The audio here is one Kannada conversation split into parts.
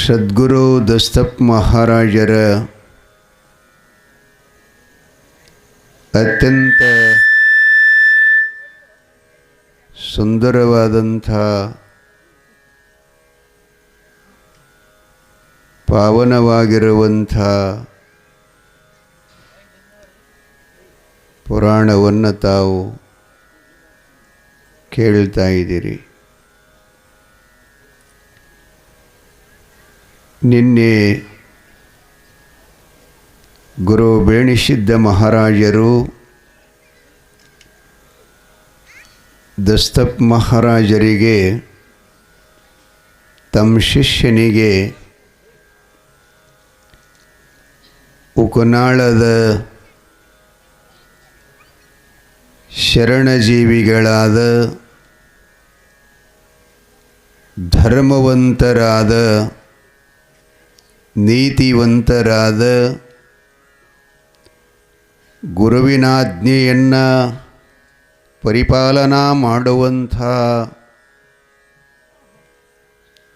ಸದ್ಗುರು ದಸ್ತಪ್ ಮಹಾರಾಜರ ಅತ್ಯಂತ ಸುಂದರವಾದಂಥ ಪಾವನವಾಗಿರುವಂಥ ಪುರಾಣವನ್ನು ತಾವು ಕೇಳ್ತಾ ಇದ್ದೀರಿ. ನಿನ್ನೆ ಗುರು ಬೇಣಿಸಿದ್ದ ಮಹಾರಾಜರು ದಸ್ತಪ್ ಮಹಾರಾಜರಿಗೆ ತಮ್ಮ ಶಿಷ್ಯನಿಗೆ ಉಕನಾಳದ ಶರಣಜೀವಿಗಳಾದ ಧರ್ಮವಂತರಾದ ನೀತಿವಂತರಾದ ಗುರುವಿನಾಜ್ಞೆಯನ್ನು ಪರಿಪಾಲನಾ ಮಾಡುವಂಥ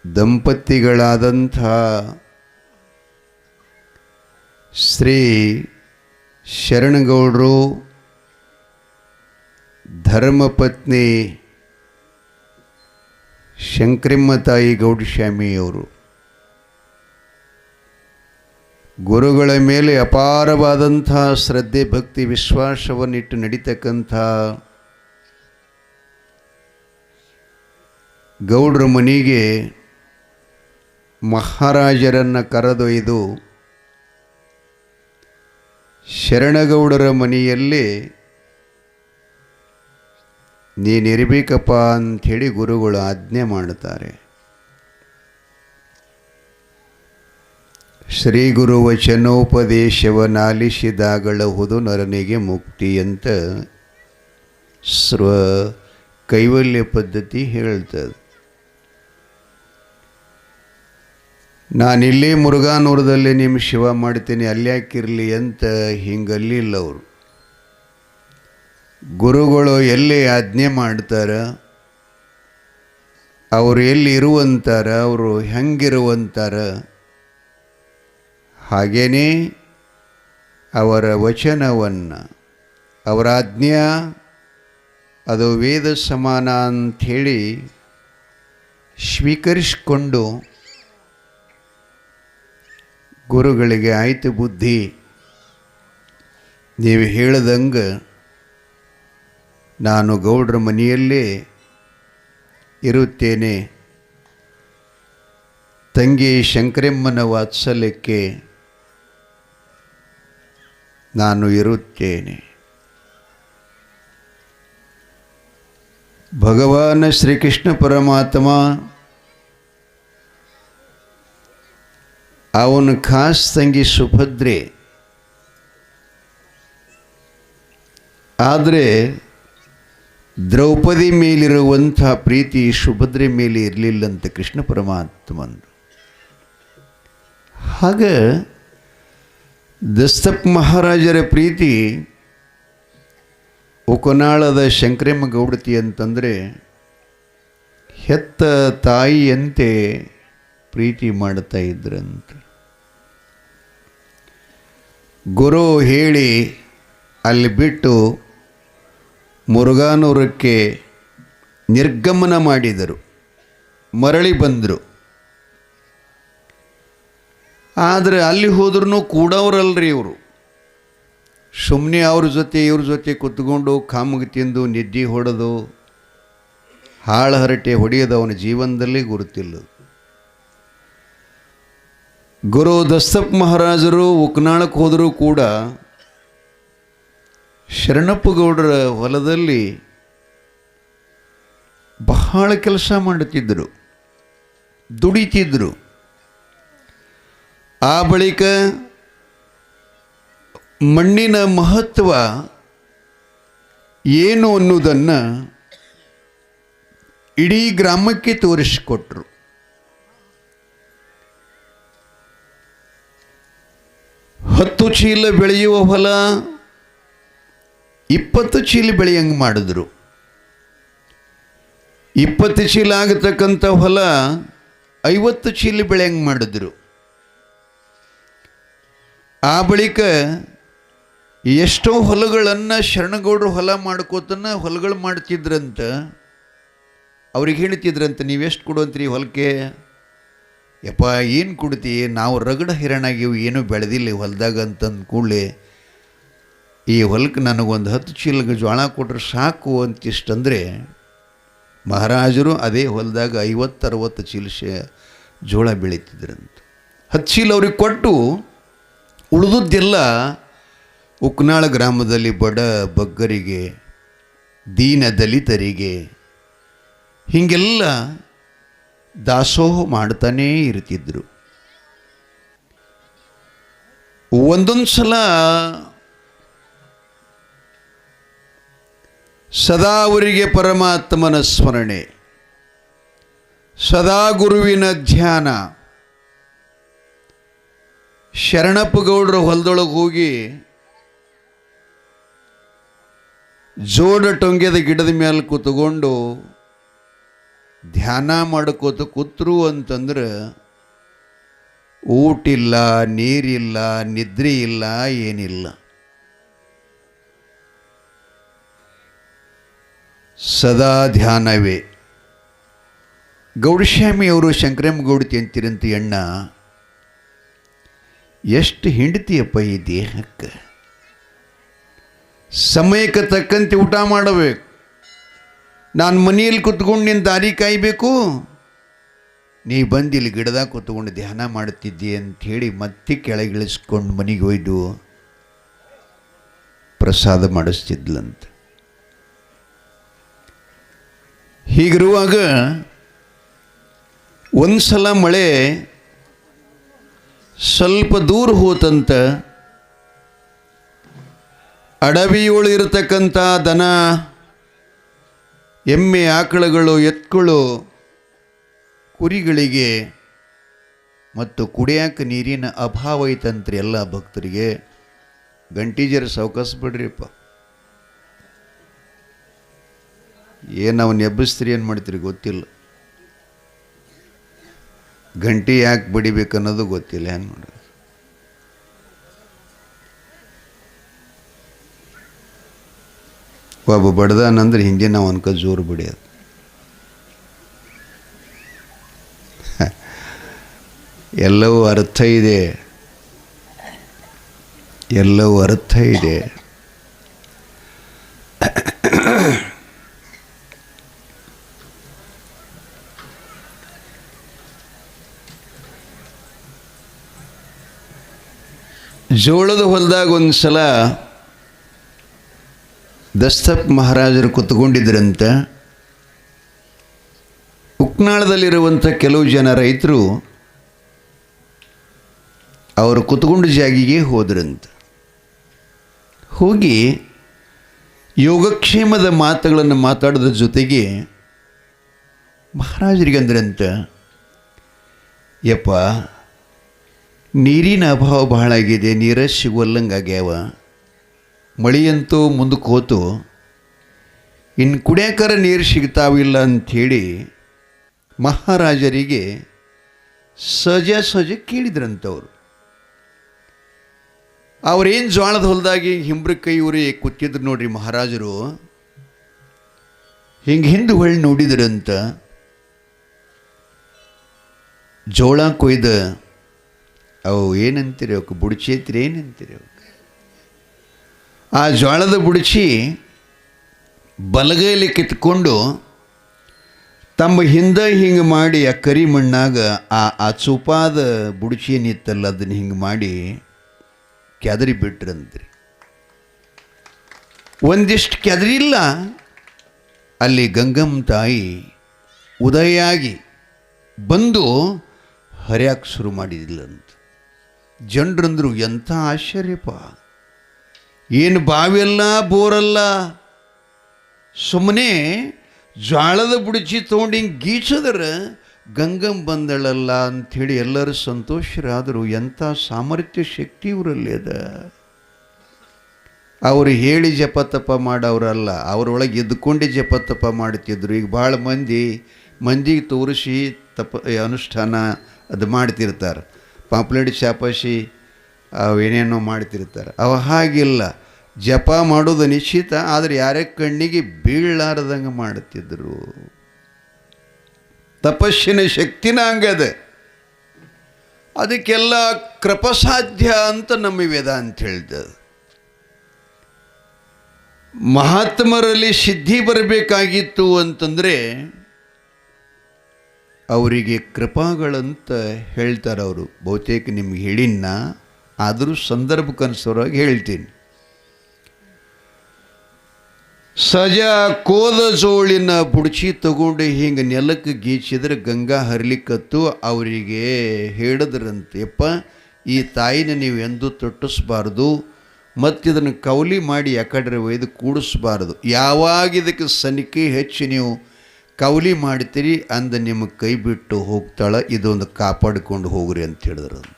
ದಂಪತಿಗಳಾದಂಥ ಶ್ರೀ ಶರಣಗೌಡರು ಧರ್ಮಪತ್ನಿ ಶಂಕರಮ್ಮತಾಯಿ ಗೌಡಸ್ವಾಮಿಯವರು ಗುರುಗಳ ಮೇಲೆ ಅಪಾರವಾದಂಥ ಶ್ರದ್ಧೆ ಭಕ್ತಿ ವಿಶ್ವಾಸವನ್ನಿಟ್ಟು ನಡೀತಕ್ಕಂಥ ಗೌಡ್ರ ಮನೆಗೆ ಮಹಾರಾಜರನ್ನು ಕರೆದೊಯ್ದು ಶರಣಗೌಡರ ಮನೆಯಲ್ಲಿ ನೀನಿರಬೇಕಪ್ಪ ಅಂಥೇಳಿ ಗುರುಗಳು ಆಜ್ಞೆ ಮಾಡುತ್ತಾರೆ. ಶ್ರೀ ಗುರು ವಚನೋಪದೇಶವನ್ನಾಲಿಸಿದಾಗಳಹುದು ನರನಿಗೆ ಮುಕ್ತಿ ಅಂತ ಕೈವಲ್ಯ ಪದ್ಧತಿ ಹೇಳ್ತದೆ. ನಾನಿಲ್ಲೇ ಮುರುಘಾನೂರದಲ್ಲಿ ನಿಮ್ಮ ಶಿವ ಮಾಡ್ತೀನಿ ಅಲ್ಯಾಕಿರಲಿ ಅಂತ ಹಿಂಗಲ್ಲಿಲ್ಲ ಅವರು. ಗುರುಗಳು ಎಲ್ಲಿ ಆಜ್ಞೆ ಮಾಡ್ತಾರೆ, ಅವರು ಎಲ್ಲಿ ಇರುವಂತಾರ, ಅವರು ಹೆಂಗಿರುವಂತಾರ, ಹಾಗೇನೇ ಅವರ ವಚನವನ್ನು ಅವರ ಆಜ್ಞೆ ಅದು ವೇದ ಸಮಾನ ಅಂಥೇಳಿ ಸ್ವೀಕರಿಸಿಕೊಂಡು ಗುರುಗಳಿಗೆ ಆಯ್ತು ಬುದ್ಧಿ, ನೀವು ಹೇಳ್ದಂಗೆ ನಾನು ಗೌಡ್ರ ಮನೆಯಲ್ಲೇ ಇರುತ್ತೇನೆ, ತಂಗಿ ಶಂಕರಮ್ಮನ ವಾತ್ಸಲ್ಯಕ್ಕೆ ನಾನು ಇರುತ್ತೇನೆ. ಭಗವಾನ್ ಶ್ರೀಕೃಷ್ಣ ಪರಮಾತ್ಮ ಅವನ ಖಾಸ್ ತಂಗಿ ಸುಭದ್ರೆ, ಆದರೆ ದ್ರೌಪದಿ ಮೇಲಿರುವಂಥ ಪ್ರೀತಿ ಸುಭದ್ರೆ ಮೇಲೆ ಇರಲಿಲ್ಲಂತ ಕೃಷ್ಣ ಪರಮಾತ್ಮಂದು. ಹಾಗೆ ದಸ್ತಪ್ ಮಹಾರಾಜರ ಪ್ರೀತಿ ಉಕನಾಳದ ಶಂಕರಮ್ಮ ಗೌಡತಿ ಅಂತಂದರೆ ಹೆತ್ತ ತಾಯಿಯಂತೆ ಪ್ರೀತಿ ಮಾಡ್ತಾ ಇದ್ರಂತ. ಗುರು ಹೇಳಿ ಅಲ್ಲಿ ಬಿಟ್ಟು ಮುರುಘಾನೂರಕ್ಕೆ ನಿರ್ಗಮನ ಮಾಡಿದರು, ಮರಳಿ ಬಂದರು. ಆದರೆ ಅಲ್ಲಿ ಹೋದ್ರೂ ಕೂಡವ್ರಲ್ರಿ ಇವರು. ಸುಮ್ಮನೆ ಅವ್ರ ಜೊತೆ ಇವ್ರ ಜೊತೆ ಕೂತ್ಕೊಂಡು ಕಾಮುಗೆ ತಿಂದು ನಿದ್ದೆ ಹೊಡೆದು ಹಾಳು ಹರಟೆ ಹೊಡೆಯೋದು ಅವನ ಜೀವನದಲ್ಲಿ ಗುರುತಿಲ್ಲ. ಗುರು ದಸ್ತಪ್ ಮಹಾರಾಜರು ಉಕನಾಳಕ್ಕೆ ಹೋದರೂ ಕೂಡ ಶರಣಪ್ಪ ಗೌಡರ ಹೊಲದಲ್ಲಿ ಬಹಳ ಕೆಲಸ ಮಾಡುತ್ತಿದ್ದರು, ದುಡಿತಿದ್ದರು. ಆ ಬಳಿಕ ಮಣ್ಣಿನ ಮಹತ್ವ ಏನು ಅನ್ನೋದನ್ನು ಇಡೀ ಗ್ರಾಮಕ್ಕೆ ತೋರಿಸಿಕೊಟ್ರು. ಹತ್ತು ಚೀಲ ಬೆಳೆಯುವ ಹೊಲ 20 ಚೀಲ ಬೆಳೆಯಂಗೆ ಮಾಡಿದ್ರು. 20 ಚೀಲ ಆಗತಕ್ಕಂಥ ಹೊಲ 50 ಚೀಲ ಬೆಳೆಯಂಗೆ ಮಾಡಿದ್ರು. ಆ ಬಳಿಕ ಎಷ್ಟೋ ಹೊಲಗಳನ್ನು ಶರಣಗೌಡರು ಹೊಲ ಮಾಡ್ಕೋತನ ಹೊಲಗಳು ಮಾಡ್ತಿದ್ರಂತ. ಅವ್ರಿಗೆ ಹೇಳ್ತಿದ್ರಂತ, ನೀವೆಷ್ಟು ಕೊಡುವಂತ್ರಿ ಹೊಲಕ್ಕೆ? ಯಪ್ಪ ಏನು ಕೊಡ್ತಿ, ನಾವು ರಗಡ ಹಿರಣಾಗಿವು, ಏನೂ ಬೆಳೆದಿಲ್ಲ ಹೊಲದಾಗ ಅಂತಂದು ಕೂಡಲೇ ಈ ಹೊಲಕ್ಕೆ ನನಗೊಂದು 10 ಚೀಲ ಜೋಳ ಕೊಟ್ರೆ ಸಾಕು ಅಂತಿಷ್ಟಂದರೆ ಮಹಾರಾಜರು ಅದೇ ಹೊಲದಾಗ 50-60 ಚೀಲ ಜೋಳ ಬೆಳೀತಿದ್ರಂತ. 10 ಚೀಲ ಅವ್ರಿಗೆ ಕೊಟ್ಟು ಉಳಿದದ್ದೆಲ್ಲ ಉಕ್ನಾಳ ಗ್ರಾಮದಲ್ಲಿ ಬಡ ಬಗ್ಗರಿಗೆ, ದೀನ ದಲಿತರಿಗೆ ಹೀಗೆಲ್ಲ ದಾಸೋಹ ಮಾಡ್ತಾನೇ ಇರ್ತಿದ್ರು. ಒಂದೊಂದು ಸಲ ಸದಾ ಅವರಿಗೆ ಪರಮಾತ್ಮನ ಸ್ಮರಣೆ, ಸದಾ ಗುರುವಿನ ಧ್ಯಾನ. ಶರಣಪ್ಪ ಗೌಡರ ಹೊಲದೊಳಗೆ ಹೋಗಿ ಜೋಡ ಟೊಂಗೆದ ಗಿಡದ ಮೇಲೆ ಕೂತ್ಕೊಂಡು ಧ್ಯಾನ ಮಾಡ್ಕೋತ ಕೂತ್ರು ಅಂತಂದ್ರೆ ಊಟಿಲ್ಲ, ನೀರಿಲ್ಲ, ನಿದ್ರೆ ಇಲ್ಲ, ಏನಿಲ್ಲ. ಸದಾ ಧ್ಯಾನವೇ. ಗೌಡಸ್ವಾಮಿಯವರು ಶಂಕರಮ್ಮಗೌಡತಿ ಅಂತಿರಂತ ಎಣ್ಣ ಎಷ್ಟು ಹಿಂಡ್ತಿಯಪ್ಪ ಈ ದೇಹಕ್ಕೆ. ಸಮಯಕ್ಕೆ ತಕ್ಕಂತೆ ಊಟ ಮಾಡಬೇಕು. ನಾನು ಮನೆಯಲ್ಲಿ ಕೂತ್ಕೊಂಡು ನಿನ್ನ ದಾರಿ ಕಾಯಬೇಕು, ನೀ ಬಂದು ಇಲ್ಲಿ ಗಿಡದಾಗ ಕೂತ್ಕೊಂಡು ಧ್ಯಾನ ಮಾಡುತ್ತಿದ್ದಿ ಅಂಥೇಳಿ ಮತ್ತೆ ಕೆಳಗಿಳಿಸ್ಕೊಂಡು ಮನೆಗೆ ಒಯ್ದು ಪ್ರಸಾದ ಮಾಡಿಸ್ತಿದ್ಲಂತ. ಹೀಗಿರುವಾಗ ಒಂದು ಸಲ ಮಳೆ ಸ್ವಲ್ಪ ದೂರ ಹೋತಂತ. ಅಡವಿಯೊಳಿರತಕ್ಕಂಥ ದನ, ಎಮ್ಮೆ, ಆಕಳುಗಳು, ಎತ್ತುಗಳು, ಕುರಿಗಳಿಗೆ ಮತ್ತು ಕುಡಿಯಾಕ ನೀರಿನ ಅಭಾವ ಐತಂತ್ರಿ ಎಲ್ಲ ಭಕ್ತರಿಗೆ. ಗಂಟೀಜರ ಸಾವಕಾಶ ಬಿಡ್ರಿಪ್ಪ, ಏನು ಅವನು ಎಬ್ಬಿಸ್ತೀರಿ, ಏನು ಮಾಡ್ತೀರಿ ಗೊತ್ತಿಲ್ಲ. ಗಂಟೆ ಯಾಕೆ ಬಡಿಬೇಕು ಅನ್ನೋದು ಗೊತ್ತಿಲ್ಲ. ಹೆಂಗೆ ನೋಡ್ರಿ, ಒಬ್ಬ ಬಡ್ದಾನಂದ್ರೆ ಹಿಂದೆ ನಾವು ಅನ್ಕ ಜೋರು ಬಡಿಯೋದು. ಎಲ್ಲವೂ ಅರ್ಥ ಇದೆ, ಎಲ್ಲವೂ ಅರ್ಥ ಇದೆ. ಜೋಳದ ಹೊಲದಾಗ ಒಂದು ಸಲ ದಸ್ತಪ್ ಮಹಾರಾಜರು ಕೂತ್ಕೊಂಡಿದ್ರಂತ. ಉಕ್ನಾಳದಲ್ಲಿರುವಂಥ ಕೆಲವು ಜನ ರೈತರು ಅವರು ಕೂತ್ಕೊಂಡ ಜಾಗಿಗೆ ಹೋದ್ರಂತ. ಹೋಗಿ ಯೋಗಕ್ಷೇಮದ ಮಾತುಗಳನ್ನು ಮಾತಾಡೋದ್ರ ಜೊತೆಗೆ ಮಹಾರಾಜರಿಗಂದ್ರಂತ, ಯಪ್ಪ ನೀರಿನ ಅಭಾವ ಬಹಳ ಆಗಿದೆ, ನೀರ ಸಿಗುವಲ್ಲಂಗಾಗ್ಯಾವ, ಮಳೆಯಂತೂ ಮುಂದಕ್ಕೆ ಹೋತು, ಇನ್ನು ಕುಡಿಯಾಕರ ನೀರು ಸಿಗ್ತಾವಿಲ್ಲ ಅಂಥೇಳಿ ಮಹಾರಾಜರಿಗೆ ಸಹಜ ಕೇಳಿದ್ರಂಥವ್ರು. ಅವ್ರೇನು ಜೋಳದ ಹೊಲದಾಗಿ ಹಿಂಬ್ರಕೈ ಊರಿ ಕೂತಿದ್ರು ನೋಡ್ರಿ ಮಹಾರಾಜರು. ಹಿಂಗೆ ಹಿಂದೆ ಹೊಳ್ಳಿ ನೋಡಿದ್ರಂತ. ಜೋಳ ಕೊಯ್ದ ಅವು ಏನಂತೀರಿ ಅವಕ್ಕೆ, ಬುಡ್ಚಿ ಐತ್ರಿ, ಏನಂತೀರಿ ಅವಕ್ಕೆ? ಆ ಜೋಳದ ಬುಡ್ಚಿ ಬಲಗೈಲಿ ಕಿತ್ಕೊಂಡು ತಮ್ಮ ಹಿಂದೆ ಹಿಂಗೆ ಮಾಡಿ ಆ ಕರಿ ಮಣ್ಣಾಗ ಆ ಚೂಪಾದ ಬುಡ್ಚಿ ಏನಿತ್ತಲ್ಲ ಅದನ್ನು ಹಿಂಗೆ ಮಾಡಿ ಕೆದರಿ ಬಿಟ್ರಂತ್ರಿ. ಒಂದಿಷ್ಟು ಕೆದರಿಲ್ಲ, ಅಲ್ಲಿ ಗಂಗಮ್ಮ ತಾಯಿ ಉದಯಾಗಿ ಬಂದು ಹರಿಯಾಕೆ ಶುರು ಮಾಡಿದಿಲ್ಲಂತ. ಜನರಂದ್ರು ಎಂಥ ಆಶ್ಚರ್ಯಪ್ಪ, ಏನು ಬಾವಿಯಲ್ಲ ಬೋರಲ್ಲ, ಸುಮ್ಮನೆ ಜ್ವಾಳದ ಬುಡಚಿ ತೊಗೊಂಡು ಹಿಂಗೆ ಗೀಚದ್ರೆ ಗಂಗಮ್ಮ ಬಂದಳಲ್ಲ ಅಂಥೇಳಿ ಎಲ್ಲರೂ ಸಂತೋಷರಾದರು. ಎಂಥ ಸಾಮರ್ಥ್ಯ ಶಕ್ತಿ ಇವರಲ್ಲಿ ಅದ. ಅವರು ಹೇಳಿ ಜಪ ತಪ ಮಾಡೋರಲ್ಲ, ಅವರೊಳಗೆ ಎದ್ದುಕೊಂಡೇ ಜಪ ತಪ ಮಾಡ್ತಿದ್ರು. ಈಗ ಭಾಳ ಮಂದಿ ಮಂದಿಗೆ ತೋರಿಸಿ ಅನುಷ್ಠಾನ ಅದು ಮಾಡ್ತಿರ್ತಾರೆ. ಪಾಂಪ್ಲೆಟ್ ಶಾಪಾಶಿ ಅವೇನೇನೋ ಮಾಡ್ತಿರ್ತಾರೆ. ಅವ ಹಾಗಿಲ್ಲ, ಜಪ ಮಾಡೋದು ನಿಶ್ಚಿತ, ಆದರೆ ಯಾರೇ ಕಣ್ಣಿಗೆ ಬೀಳಲಾರ್ದಂಗೆ ಮಾಡ್ತಿದ್ರು. ತಪಸ್ಸಿನ ಶಕ್ತಿನ ಹಂಗದ. ಅದಕ್ಕೆಲ್ಲ ಕೃಪಸಾಧ್ಯ ಅಂತ ನಮ್ಮ ವೇದಾಂತ ಹೇಳ್ತದೆ. ಮಹಾತ್ಮರಲ್ಲಿ ಸಿದ್ಧಿ ಬರಬೇಕಾಗಿತ್ತು ಅಂತಂದರೆ ಅವರಿಗೆ ಕೃಪಾಗಳಂತ ಹೇಳ್ತಾರೆ ಅವರು. ಬಹುತೇಕ ನಿಮ್ಗೆ ಹೇಳಿನ್ನ, ಆದರೂ ಸಂದರ್ಭಕ್ಕನುಸಾರವಾಗಿ ಹೇಳ್ತೀನಿ. ಸಜ ಕೋದ ಜೋಳಿನ ಬುಡ್ಚಿ ತಗೊಂಡು ಹಿಂಗೆ ನೆಲಕ್ಕೆ ಗೀಚಿದ್ರೆ ಗಂಗಾ ಹರಿಲಿಕ್ಕತ್ತು. ಅವರಿಗೆ ಹೇಳಿದ್ರಂತೆ, ಯಪ್ಪ ಈ ತಾಯಿನ ನೀವು ಎಂದೂ ತೊಟ್ಟಿಸ್ಬಾರ್ದು, ಮತ್ತು ಇದನ್ನು ಕೌಲಿ ಮಾಡಿ ಯಾಕಡ್ರೆ ಒಯ್ದು ಕೂಡಿಸ್ಬಾರ್ದು. ಯಾವಾಗ ಇದಕ್ಕೆ ಸನಿಕೆ ಹೆಚ್ಚಿ ನೀವು ಕೌಲಿ ಮಾಡ್ತೀರಿ ಅಂದ ನಿಮಗೆ ಕೈ ಬಿಟ್ಟು ಹೋಗ್ತಾಳೆ, ಇದೊಂದು ಕಾಪಾಡಿಕೊಂಡು ಹೋಗ್ರಿ ಅಂತ ಹೇಳಿದ್ರಂತ.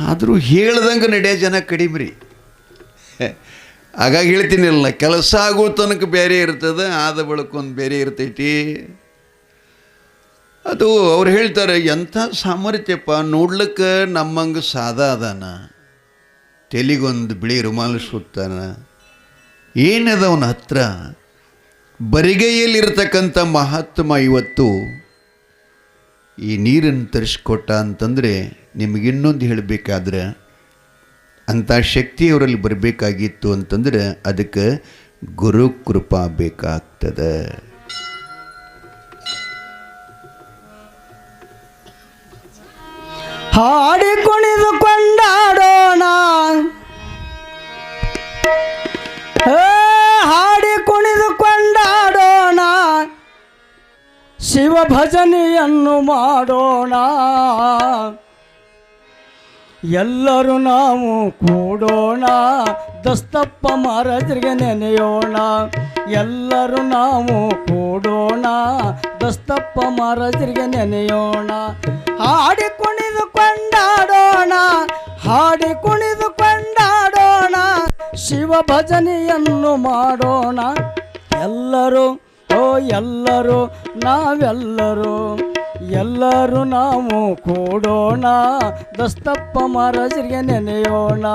ಆದರೂ ಹೇಳ್ದಂಗೆ ನಡೆಯೋ ಜನ ಕಡಿಮೆ ರೀ. ಹಾಗಾಗಿ ಹೇಳ್ತೀನಿಲ್ಲ, ಕೆಲಸ ಆಗೋ ತನಕ ಬೇರೆ ಇರ್ತದೆ, ಆದ ಬಳಕೊಂದು ಬೇರೆ ಇರ್ತೈತಿ. ಅದು ಅವ್ರು ಹೇಳ್ತಾರೆ, ಎಂಥ ಸಾಮರ್ಥ್ಯಪ್ಪ, ನೋಡ್ಲಿಕ್ಕೆ ನಮ್ಮಂಗೆ ಸಾದಾ ಅದಾನ, ತೆಲಿಗೊಂದು ಬಿಳಿ ರುಮಾಲು ಸುತ್ತಾನ, ಏನದ ಅವನ ಹತ್ರ. ಬರಿಗೈಯಲ್ಲಿರ್ತಕ್ಕಂಥ ಮಹಾತ್ಮ ಇವತ್ತು ಈ ನೀರನ್ನು ತರಿಸ್ಕೊಟ್ಟ ಅಂತಂದರೆ ನಿಮಗೆ ಇನ್ನೊಂದು ಹೇಳಬೇಕಾದ್ರೆ ಅಂಥ ಶಕ್ತಿ ಅವರಲ್ಲಿ ಬರಬೇಕಾಗಿತ್ತು ಅಂತಂದರೆ ಅದಕ್ಕೆ ಗುರು ಕೃಪಾ ಬೇಕಾಗ್ತದೆ. ಹಾಡಿ ಕುಣಿದು ಕೊಂಡಾಡೋಣ, ಹಾಡಿ ಕುಣಿದು ಕೊಂಡಾಡೋಣ, ಶಿವ ಭಜನೆಯನ್ನು ಮಾಡೋಣ. ಎಲ್ಲರೂ ನಾವು ಕೂಡೋಣ, ದಸ್ತಪ್ಪ ಮಹಾರಾಜರಿಗೆ ನೆನೆಯೋಣ. ಎಲ್ಲರೂ ನಾವು ಕೂಡೋಣ, ದಸ್ತಪ್ಪ ಮಹಾರಾಜರಿಗೆ ನೆನೆಯೋಣ. ಹಾಡಿ ಕುಣಿದು ಕೊಂಡಾಡೋಣ, ಹಾಡಿ ಕುಣಿದು ಕೊಂಡಾಡೋಣ, ಶಿವ ಭಜನೆಯನ್ನು ಮಾಡೋಣ. ಎಲ್ಲರೂ ಎಲ್ಲರೂ ನಾವೆಲ್ಲರೂ, ಎಲ್ಲರೂ ನಾವು ಕೂಡೋಣ, ದಸ್ತಪ್ಪ ಮಹಾರಾಜರಿಗೆ ನೆನೆಯೋಣ.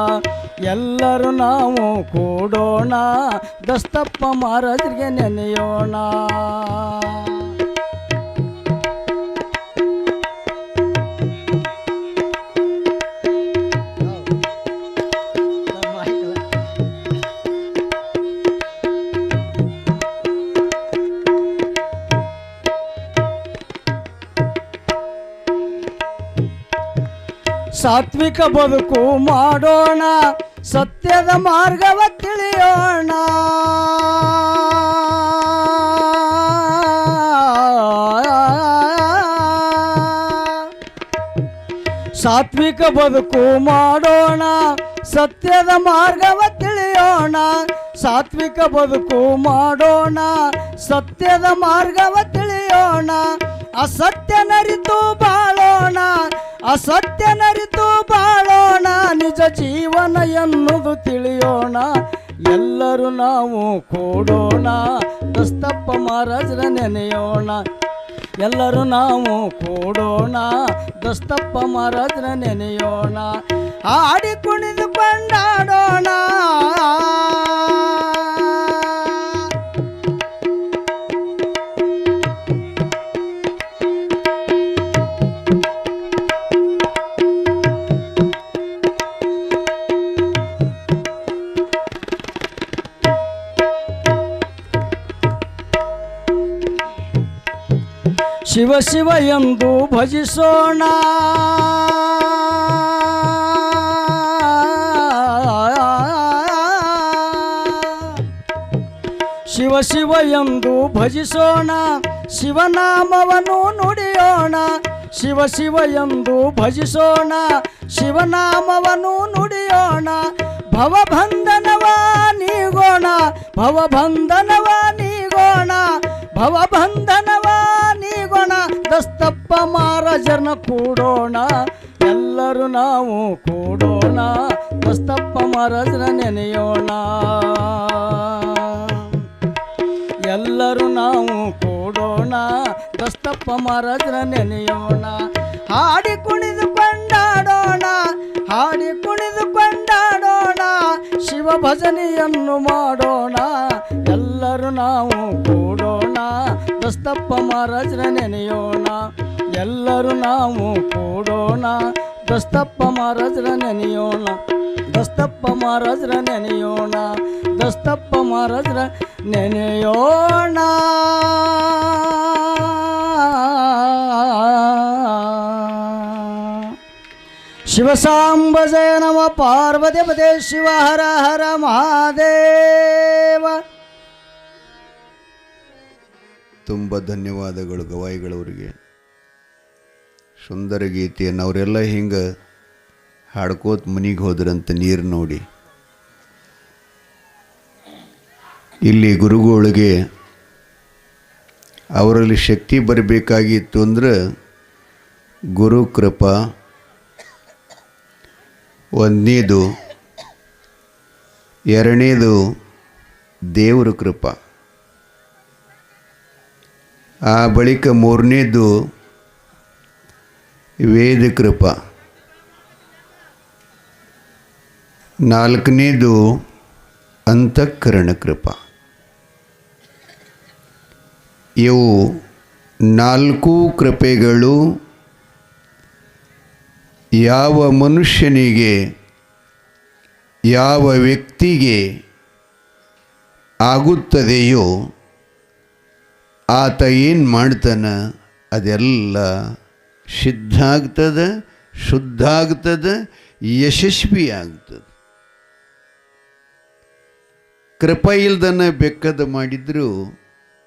ಎಲ್ಲರೂ ನಾವು ಕೂಡೋಣ, ದಸ್ತಪ್ಪ ಮಹಾರಾಜರಿಗೆ ನೆನೆಯೋಣ. ಸಾತ್ವಿಕ ಬದುಕು ಮಾಡೋಣ, ಸತ್ಯದ ಮಾರ್ಗವ ತಿಳಿಯೋಣ. ಸಾತ್ವಿಕ ಬದುಕು ಮಾಡೋಣ, ಸತ್ಯದ ಮಾರ್ಗವ ತಿಳಿಯೋಣ. ಸಾತ್ವಿಕ ಬದುಕು ಮಾಡೋಣ, ಸತ್ಯದ ಮಾರ್ಗವ ತಿಳಿಯೋಣ. ಅಸತ್ಯ ನರಿತು ಬಾಳೋಣ, ಅಸತ್ಯ ನರಿತು ಬಾಳೋಣ, ನಿಜ ಜೀವನ ಎನ್ನುವುದು ತಿಳಿಯೋಣ. ಎಲ್ಲರೂ ನಾವು ಕೂಡೋಣ, ದಸ್ತಪ್ಪ ಮಹಾರಾಜರ ನೆನೆಯೋಣ. ಎಲ್ಲರೂ ನಾವು ಕೂಡೋಣ, ದಸ್ತಪ್ಪ ಮಹಾರಾಜರ ನೆನೆಯೋಣ. ಹಾಡಿ ಕುಣಿದು ಕೊಂಡಾಡೋಣ. ಶಿವ ಶಿವ ಎಂದು ಭಜಿಸೋಣ, ಶಿವ ಶಿವ ಎಂದು ಭಜಿಸೋಣ, ಶಿವನಾಮವನ್ನು ನುಡಿಯೋಣ. ಶಿವ ಶಿವ ಎಂದು ಭಜಿಸೋಣ, ಶಿವನಾಮವನ್ನು ನುಡಿಯೋಣ. ಭವಬಂಧನವ ನೀಗೋಣ, ಭವಬಂಧನವ ನೀಗೋಣ, ಭವಬಂಧನವ ನೀಗೋಣ, ದಸ್ತಪ್ಪ ಮಹಾರಾಜರನ್ನ ಕೂಡೋಣ. ಎಲ್ಲರೂ ನಾವು ಕೂಡೋಣ, ದಸ್ತಪ್ಪ ಮಹಾರಾಜರ ನೆನೆಯೋಣ. ದಸ್ತಪ್ಪ ಮಹಾರಾಜರ ನೆನೆಯೋಣ. ಹಾಡಿ ಕುಣಿದು ಕೊಂಡಾಡೋಣ, ಹಾಡಿ ಕುಣಿದು ಕೊಂಡಾಡೋಣ, ಶಿವ ಭಜನೆಯನ್ನು ಮಾಡೋಣ, ಎಲ್ಲರೂ ನಾವು ಕೂಡೋಣ. ದಸ್ತಪ್ಪ ಮಹಾರಾಜರ ನೆನೆಯೋಣ, ಎಲ್ಲರೂ ನಾವು ಕೂಡೋಣ. ದಸ್ತಪ್ಪ ಮಹಾರಾಜರ ನೆನೆಯೋಣ, ದಸ್ತಪ್ಪ ಮಹಾರಾಜರ ನೆನೆಯೋಣ, ದಸ್ತಪ್ಪ ಮಹಾರಾಜರ ನೆನೆಯೋಣ. ಶಿವಸಾಂಬ ಜಯ ನಮ ಪಾರ್ವತಿ ಪದೇ ಶಿವ ಹರ ಹರ ಮಹಾದೇವ. ತುಂಬ ಧನ್ಯವಾದಗಳು ಗವಾಯಿಗಳವರಿಗೆ. ಸುಂದರ ಗೀತೆಯನ್ನು ಅವರೆಲ್ಲ ಹಿಂಗೆ ಹಾಡ್ಕೋತ ಮನೆಗೆ ಹೋದ್ರಂತ ನೀರು ನೋಡಿ. ಇಲ್ಲಿ ಗುರುಗಳಿಗೆ ಅವರಲ್ಲಿ ಶಕ್ತಿ ಬರಬೇಕಾಗಿತ್ತು ಅಂದ್ರೆ ಗುರು ಕೃಪಾ ಒಂದನೇದು, ಎರಡನೇದು ದೇವರ ಕೃಪಾ, ಆ ಬಳಿಕ ಮೂರನೇದು ವೇದ ಕೃಪಾ, ನಾಲ್ಕನೇದು ಅಂತಃಕರಣ ಕೃಪಾ. ಇವು ನಾಲ್ಕು ಕೃಪೆಗಳು ಯಾವ ಮನುಷ್ಯನಿಗೆ, ಯಾವ ವ್ಯಕ್ತಿಗೆ ಆಗುತ್ತದೆಯೋ ಆತ ಏನು ಮಾಡ್ತಾನೆ ಅದೆಲ್ಲ ಸಿದ್ಧ ಆಗ್ತದೆ, ಶುದ್ಧ ಆಗ್ತದೆ, ಯಶಸ್ವಿ ಆಗ್ತದೆ. ಕೃಪೆ ಇಲ್ದನ ಬೆಕ್ಕದ ಮಾಡಿದರೂ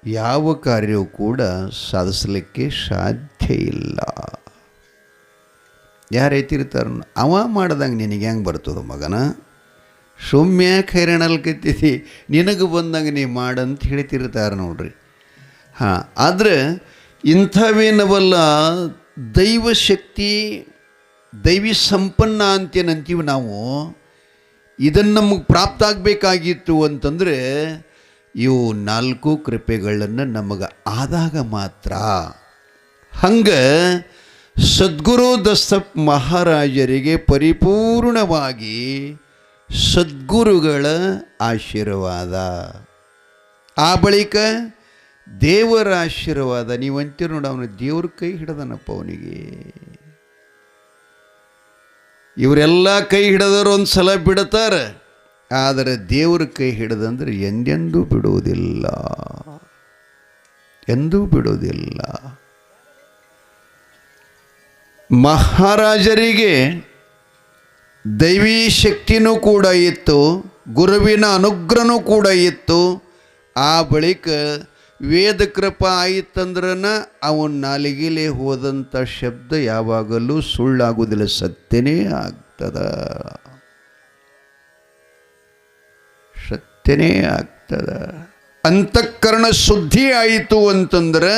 ಯಾವ ಕಾರ್ಯವೂ ಕೂಡ ಸಾಧಿಸಲಿಕ್ಕೆ ಸಾಧ್ಯ ಇಲ್ಲ. ಯಾರು ಐತಿರ್ತಾರ ಅವ ಮಾಡ್ದಂಗೆ ನಿನಗೆ ಹೆಂಗೆ ಬರ್ತದೆ ಮಗನ, ಸೌಮ್ಯ ಖೈರಣಲ್ಕತ್ತಿ ನಿನಗೆ ಬಂದಂಗೆ ನೀ ಮಾಡಂತ ಹೇಳ್ತಿರ್ತಾರೆ ನೋಡ್ರಿ. ಹಾಂ, ಆದರೆ ಇಂಥವೇನವಲ್ಲ ದೈವಶಕ್ತಿ, ದೈವಿ ಸಂಪನ್ನ ಅಂತೇನಂತೀವಿ ನಾವು. ಇದನ್ನು ನಮಗೆ ಪ್ರಾಪ್ತ ಆಗಬೇಕಾಗಿತ್ತು ಅಂತಂದರೆ ಇವು ನಾಲ್ಕು ಕೃಪೆಗಳನ್ನು ನಮಗೆ ಆದಾಗ ಮಾತ್ರ. ಹಂಗೆ ಸದ್ಗುರು ದಸ್ತಪ್ ಮಹಾರಾಜರಿಗೆ ಪರಿಪೂರ್ಣವಾಗಿ ಸದ್ಗುರುಗಳ ಆಶೀರ್ವಾದ, ಆ ಬಳಿಕ ದೇವರ ಆಶೀರ್ವಾದ. ನೀವಂತೀರಿ ನೋಡಿ, ಅವನು ದೇವ್ರ ಕೈ ಹಿಡ್ದನಪ್ಪ ಅವನಿಗೆ. ಇವರೆಲ್ಲ ಕೈ ಹಿಡಿದವರು ಒಂದು ಸಲ ಬಿಡ್ತಾರೆ, ಆದರೆ ದೇವ್ರ ಕೈ ಹಿಡಿದಂದ್ರೆ ಎಂದೆಂದೂ ಬಿಡುವುದಿಲ್ಲ, ಎಂದೂ ಬಿಡುವುದಿಲ್ಲ. ಮಹಾರಾಜರಿಗೆ ದೈವೀ ಶಕ್ತಿನೂ ಕೂಡ ಇತ್ತು, ಗುರುವಿನ ಅನುಗ್ರಹನೂ ಕೂಡ ಇತ್ತು. ಆ ಬಳಿಕ ವೇದ ಕೃಪಾ ಆಯಿತಂದ್ರನ ಅವನ ನಾಲಿಗೆಲೆ ಹೋದಂಥ ಶಬ್ದ ಯಾವಾಗಲೂ ಸುಳ್ಳಾಗುವುದಿಲ್ಲ, ಸತ್ಯನೇ ಆಗ್ತದ, ಸತ್ಯನೇ ಆಗ್ತದ. ಅಂತಃಕರಣ ಶುದ್ಧಿ ಆಯಿತು ಅಂತಂದ್ರೆ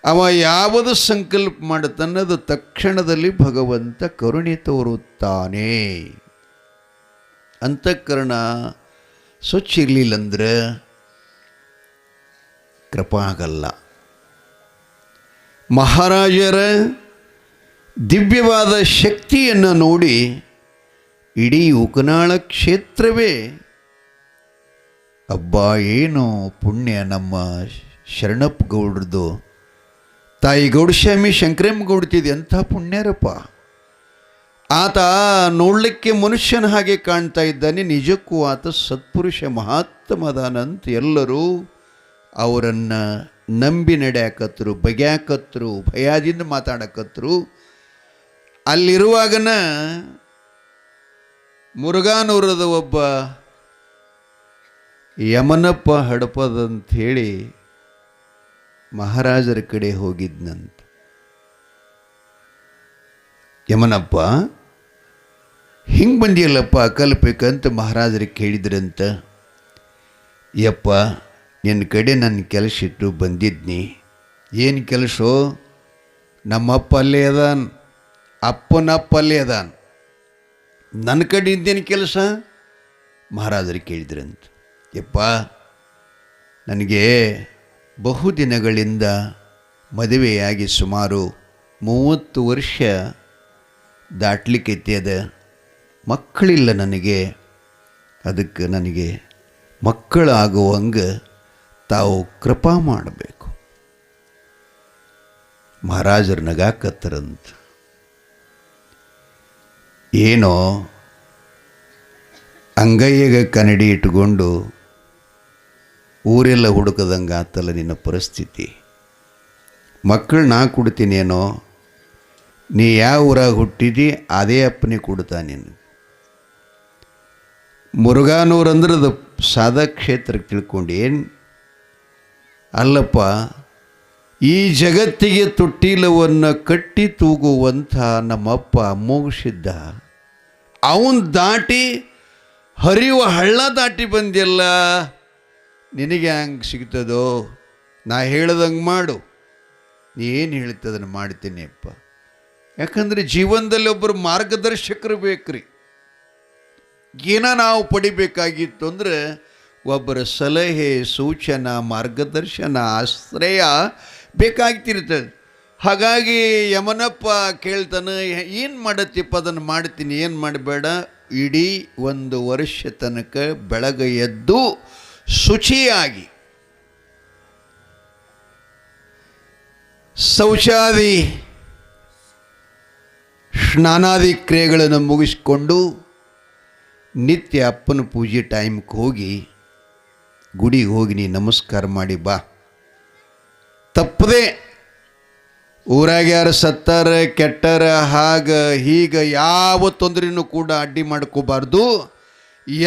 ಅವ ಯಾವುದು ಸಂಕಲ್ಪ ಮಾಡುತ್ತಾನೆ ಅದು ತಕ್ಷಣದಲ್ಲಿ ಭಗವಂತ ಕರುಣೆ ತೋರುತ್ತಾನೆ. ಅಂತಃಕರಣ ಸ್ವಚ್ಛ ಇರಲಿಲ್ಲಂದ್ರೆ ಕೃಪಾ ಆಗಲ್ಲ. ಮಹಾರಾಜರ ದಿವ್ಯವಾದ ಶಕ್ತಿಯನ್ನು ನೋಡಿ ಇಡೀ ಉಕನಾಳ ಕ್ಷೇತ್ರವೇ ಅಬ್ಬಾ ಏನು ಪುಣ್ಯ ನಮ್ಮ ಶರಣಪ್ಪ ಗೌಡ್ರದು, ತಾಯಿ ಗೌಡಸ್ವಾಮಿ ಶಂಕರಮ್ಮ ಗೌಡ್ತಿದೆ ಅಂಥ ಪುಣ್ಯರಪ್ಪ. ಆತ ನೋಡಲಿಕ್ಕೆ ಮನುಷ್ಯನ ಹಾಗೆ ಕಾಣ್ತಾ ಇದ್ದಾನೆ, ನಿಜಕ್ಕೂ ಆತ ಸತ್ಪುರುಷ ಮಹಾತ್ಮದಾನಂತ ಎಲ್ಲರೂ ಅವರನ್ನು ನಂಬಿ ನಡೆಯಾಕತ್ರು, ಬಗ್ಯಾಕತ್ರು, ಭಯದಿಂದ ಮಾತಾಡಕತ್ರು. ಅಲ್ಲಿರುವಾಗನ ಮುರುಘಾನೂರದ ಒಬ್ಬ ಯಮನಪ್ಪ ಹಡಪದಂಥೇಳಿ ಮಹಾರಾಜರ ಕಡೆ ಹೋಗಿದ್ನಂತ. ಯಮನಪ್ಪ ಹಿಂಗೆ ಬಂದಿಯಲ್ಲಪ್ಪ ಕಲ್ಪಬೇಕಂತ ಮಹಾರಾಜರಿಗೆ ಕೇಳಿದ್ರಂತ. ಯಪ್ಪ ನಿನ್ನ ಕಡೆ ನನ್ನ ಕೆಲಸ ಇಟ್ಟು ಬಂದಿದ್ನಿ. ಏನು ಕೆಲಸೋ? ನಮ್ಮಪ್ಪ ಅಲ್ಲೇ ಅದಾನ, ಅಪ್ಪನಪ್ಪ ಅಲ್ಲೇ ಅದಾನ, ನನ್ನ ಕಡೆ ಇದ್ದೇನು ಕೆಲಸ? ಮಹಾರಾಜರಿಗೆ ಕೇಳಿದ್ರಂತ. ಯಪ್ಪ ನನಗೆ ಬಹುದಿನಗಳಿಂದ ಮದುವೆಯಾಗಿ ಸುಮಾರು 30 ವರ್ಷ ದಾಟ್ಲಿಕ್ಕೈತಿ ಅದ. ಮಕ್ಕಳಿಲ್ಲ ನನಗೆ. ಅದಕ್ಕೆ ನನಗೆ ಮಕ್ಕಳಾಗುವಂಗೆ ತಾವು ಕೃಪಾ ಮಾಡಬೇಕು. ಮಹಾರಾಜರು ನಗಾಕತ್ತರಂತ. ಏನೋ ಅಂಗೈಯಾಗ ಕನ್ನಡಿ ಇಟ್ಕೊಂಡು ಊರೆಲ್ಲ ಹುಡುಕದಂಗೆ ಆತಲ್ಲ ನಿನ್ನ ಪರಿಸ್ಥಿತಿ. ಮಕ್ಕಳು ನಾ ಕೊಡ್ತೀನೇನೋ, ನೀ ಯಾವ ಊರಾಗ ಹುಟ್ಟಿದಿ ಅದೇ ಅಪ್ಪನೇ ಕೊಡ್ತಾ ನೀನು. ಮುರುಘಾನೂರು ಅಂದ್ರೆ ಅದು ಸಾದಾ ಕ್ಷೇತ್ರಕ್ಕೆ ತಿಳ್ಕೊಂಡು ಏನು ಅಲ್ಲಪ್ಪ, ಈ ಜಗತ್ತಿಗೆ ತೊಟ್ಟಿಲವನ್ನು ಕಟ್ಟಿ ತೂಗುವಂಥ ನಮ್ಮಪ್ಪ ಮೋಗಿಸಿದ್ದ. ಅವನು ದಾಟಿ ಹರಿಯುವ ಹಳ್ಳ ದಾಟಿ ಬಂದಿಲ್ಲ. ನಿನಗೆ ಹಂಗೆ ಸಿಗ್ತದೋ? ನಾ ಹೇಳ್ದಂಗೆ ಮಾಡು. ನೀ ಏನು ಹೇಳ್ತದನ್ನು ಮಾಡ್ತೀನಿ ಅಪ್ಪ. ಯಾಕಂದರೆ ಜೀವನದಲ್ಲಿ ಒಬ್ಬರು ಮಾರ್ಗದರ್ಶಕರು ಬೇಕ್ರಿ. ಏನೋ ನಾವು ಪಡಿಬೇಕಾಗಿತ್ತು ಅಂದರೆ ಒಬ್ಬರ ಸಲಹೆ, ಸೂಚನಾ, ಮಾರ್ಗದರ್ಶನ, ಆಶ್ರಯ ಬೇಕಾಗ್ತಿರ್ತದೆ. ಹಾಗಾಗಿ ಯಮನಪ್ಪ ಕೇಳ್ತಾನೆ, ಏನು ಮಾಡತ್ತಿಪ್ಪ? ಅದನ್ನು ಮಾಡ್ತೀನಿ, ಏನು ಮಾಡಬೇಡ. ಇಡೀ 1 ವರ್ಷ ತನಕ ಬೆಳಗ್ಗೆ ಎದ್ದು ಶುಚಿಯಾಗಿ ಶೌಚಾದಿ ಸ್ನಾನಾದಿ ಕ್ರಿಯೆಗಳನ್ನು ಮುಗಿಸ್ಕೊಂಡು ನಿತ್ಯ ಅಪ್ಪನ ಪೂಜೆ ಟೈಮ್ಗೆ ಹೋಗಿ ಗುಡಿಗೆ ಹೋಗಿ ನೀ ನಮಸ್ಕಾರ ಮಾಡಿ ಬಾ. ತಪ್ಪದೆ ಊರಾಗ ಯಾರು ಸತ್ತಾರ, ಕೆಟ್ಟಾರ, ಹಾಗ ಹೀಗ ಯಾವ ತೊಂದರೆನೂ ಕೂಡ ಅಡ್ಡಿ ಮಾಡ್ಕೋಬಾರ್ದು.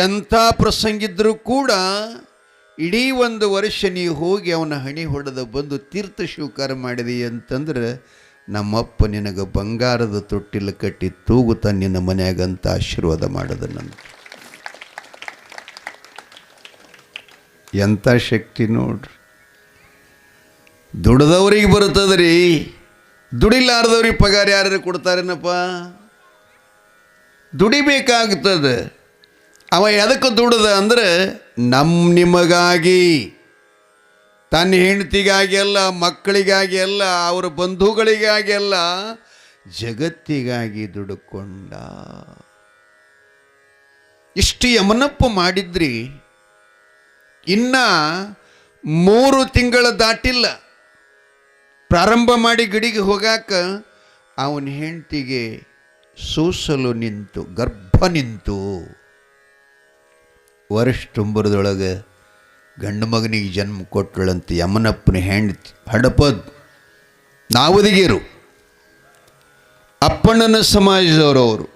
ಎಂಥ ಪ್ರಸಂಗಿದ್ರೂ ಕೂಡ ಇಡೀ 1 ವರ್ಷ ನೀವು ಹೋಗಿ ಅವನ ಹಣಿ ಹೊಡೆದು ಬಂದು ತೀರ್ಥ ಸ್ವೀಕಾರ ಮಾಡಿದಿ ಅಂತಂದ್ರೆ ನಮ್ಮಪ್ಪ ನಿನಗೆ ಬಂಗಾರದ ತೊಟ್ಟಿಲ ಕಟ್ಟಿ ತೂಗುತ್ತಾ ನಿನ್ನ ಮನೆಯಾಗಂತ ಆಶೀರ್ವಾದ ಮಾಡೋದು. ನನ್ನ ಎಂಥ ಶಕ್ತಿ ನೋಡ್ರಿ. ದುಡ್ದವ್ರಿಗೆ ಬರ್ತದ್ರಿ, ದುಡಿಲಾರ್ದವ್ರಿಗೆ ಪಗಾರ ಯಾರು ಕೊಡ್ತಾರೇನಪ್ಪ? ದುಡಿಬೇಕಾಗ್ತದೆ. ಅವ ಎದಕ್ಕೆ ದುಡ್ದ ಅಂದರೆ ನಿಮಗಾಗಿ, ತನ್ನ ಹೆಂಡತಿಗಾಗಿ ಅಲ್ಲ, ಮಕ್ಕಳಿಗಾಗಿ ಅಲ್ಲ, ಅವರ ಬಂಧುಗಳಿಗಾಗಿ ಅಲ್ಲ, ಜಗತ್ತಿಗಾಗಿ ದುಡುಕೊಂಡ. ಇಷ್ಟು ಯಮನಪ್ಪ ಮಾಡಿದ್ರಿ. ಇನ್ನ 3 ತಿಂಗಳ ದಾಟಿಲ್ಲ. ಪ್ರಾರಂಭ ಮಾಡಿ ಗಡಿಗೆ ಹೋಗಾಕ ಅವನ ಹೆಂಡತಿಗೆ ಸೂಸಲು ನಿಂತು, ಗರ್ಭ ನಿಂತು, ವರ್ಷ ತುಂಬರದೊಳಗೆ ಗಂಡು ಮಗನಿಗೆ ಜನ್ಮ ಕೊಟ್ಟಳಂತ ಯಮನಪ್ಪನ ಹೆಂಡತಿ. ಹಡಪದ್ ನಾವದಿಗೇರು ಅಪ್ಪಣ್ಣನ ಸಮಾಜದವರು, ಅವರು